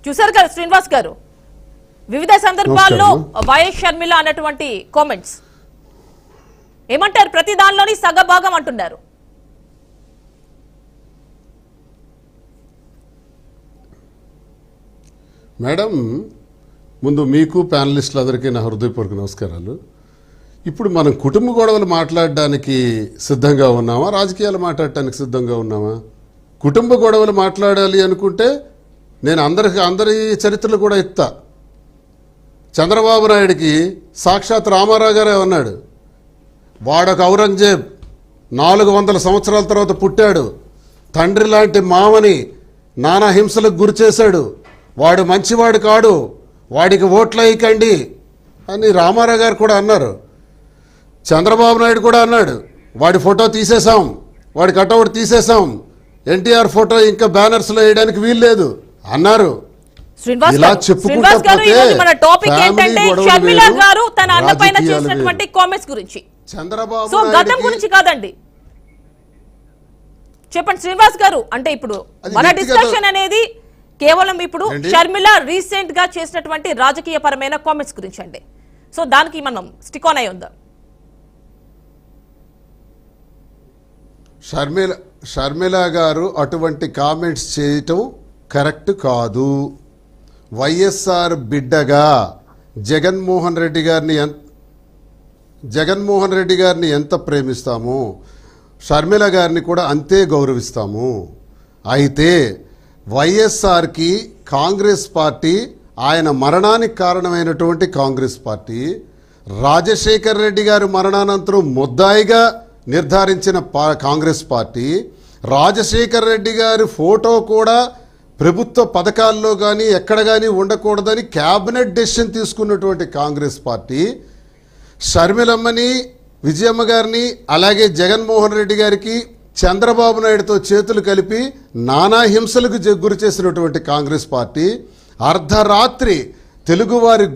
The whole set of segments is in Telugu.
చూసారు కదా శ్రీనివాస్ గారు, వివిధ సందర్భాల్లో వైఎస్ షర్మిల అన్నటువంటి కామెంట్స్ ఏమంటారు? ప్రతి దానిలోని సగభాగం అంటున్నారు. మేడం, ముందు మీకు ప్యానలిస్టులందరికీ నా హృదయపూర్వక నమస్కారాలు. ఇప్పుడు మనం కుటుంబ గొడవలు మాట్లాడడానికి సిద్ధంగా ఉన్నామా, రాజకీయాలు మాట్లాడటానికి సిద్ధంగా ఉన్నామా? కుటుంబ గొడవలు మాట్లాడాలి అనుకుంటే నేను అందరి చరిత్రలు కూడా ఇస్తా. చంద్రబాబు నాయుడికి సాక్షాత్ రామారావు గారే అన్నాడు, వాడొక ఔరంగజేబ్ 400 సంవత్సరాల తర్వాత పుట్టాడు, తండ్రి లాంటి మామని నానా హింసలకు గురి చేశాడు, వాడు మంచివాడు కాడు, వాడికి ఓట్లు వేయకండి అని రామారావు గారు కూడా అన్నారు. చంద్రబాబు నాయుడు కూడా అన్నాడు, వాడి ఫోటో తీసేసాం, వాడి కటౌట్ తీసేసాం, ఎన్టీఆర్ ఫోటో ఇంకా బ్యానర్స్లో వేయడానికి వీలు లేదు అన్నారు. ఇలా చెప్పుకుంటూ చంద్రబాబు గతం గురించి కాదండి, చెప్పండి శ్రీనివాస్ గారు. అంటే ఇప్పుడు మన డిస్కషన్ అనేది కేవలం ఇప్పుడు షర్మిల రీసెంట్ గా చేసినటువంటి రాజకీయ పరమైన కామెంట్స్ గురించి అండి. సో దానికి మనం స్టిక్ ఆన్ అయి ఉందాం. షర్మిల గారు అటువంటి కామెంట్స్ చేయటం కరెక్ట్ కాదు. వైఎస్ఆర్ బిడ్డగా జగన్మోహన్ రెడ్డి గారిని ఎంత ప్రేమిస్తామో షర్మిల గారిని కూడా అంతే గౌరవిస్తాము. అయితే వైఎస్ఆర్కి కాంగ్రెస్ పార్టీ, ఆయన మరణానికి కారణమైనటువంటి కాంగ్రెస్ పార్టీ, రాజశేఖర్ రెడ్డి గారి మరణానంతరం ముద్దాయిగా నిర్ధారించిన కాంగ్రెస్ పార్టీ, రాజశేఖర్ రెడ్డి గారి ఫోటో కూడా ప్రభుత్వ పథకాల్లో కానీ ఎక్కడ కానీ ఉండకూడదని క్యాబినెట్ డెసిషన్ తీసుకున్నటువంటి కాంగ్రెస్ పార్టీ, షర్మిలమ్మని, విజయమ్మ గారిని, అలాగే జగన్మోహన్ రెడ్డి గారికి చంద్రబాబు నాయుడుతో చేతులు కలిపి నానా హింసలకు గురి చేసినటువంటి కాంగ్రెస్ పార్టీ, అర్ధరాత్రి తెలుగువారి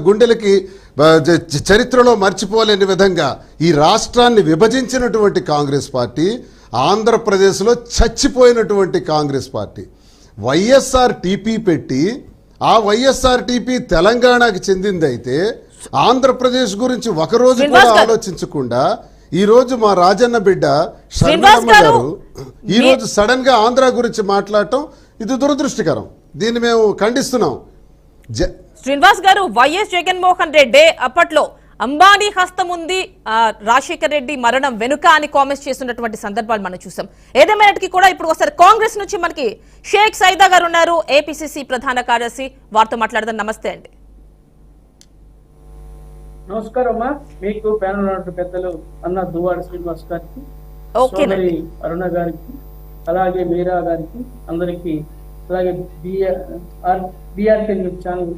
గుండెలకి చరిత్రలో మర్చిపోలేని విధంగా ఈ రాష్ట్రాన్ని విభజించినటువంటి కాంగ్రెస్ పార్టీ, ఆంధ్రప్రదేశ్లో చచ్చిపోయినటువంటి కాంగ్రెస్ పార్టీ, వైఎస్ఆర్ టీపీ పెట్టి ఆ వైఎస్ఆర్ టీపీ తెలంగాణకి చెందిందైతే ఆంధ్రప్రదేశ్ గురించి ఒకరోజు కూడా ఆలోచించకుండా ఈ రోజు మా రాజన్న బిడ్డ షర్మిలమ్మ గారు ఈ రోజు సడన్ గా ఆంధ్ర గురించి మాట్లాడటం ఇది దురదృష్టకరం. దీన్ని మేము ఖండిస్తున్నాం. శ్రీనివాస్ గారు, వైఎస్ జగన్మోహన్ రెడ్డి అప్పట్లో అంబానీ హస్తం ఉంది రాజశేఖర్ రెడ్డి మరణం వెనుక అని కామెంట్స్ చేస్తున్నటువంటి సందర్భాలు మనం చూసాం. ఏదేమైనటికీ కూడా ఇప్పుడు ఒకసారి కాంగ్రెస్ నుంచి మనకి షేక్ సైదా గారు ఉన్నారు, ఏపీసీసీ ప్రధాన కార్యదర్శి, వారితో మాట్లాడదాం. నమస్తే అండి. నమస్కారం అమ్మా. మీకు ప్యానల్ పెద్దలు అన్న దువ్వాడ శ్రీనివాస్ గారికి, అరుణ గారికి, అలాగే మీరా గారికి, అందరికి, అలాగే బిఆర్కే న్యూస్ ఛానల్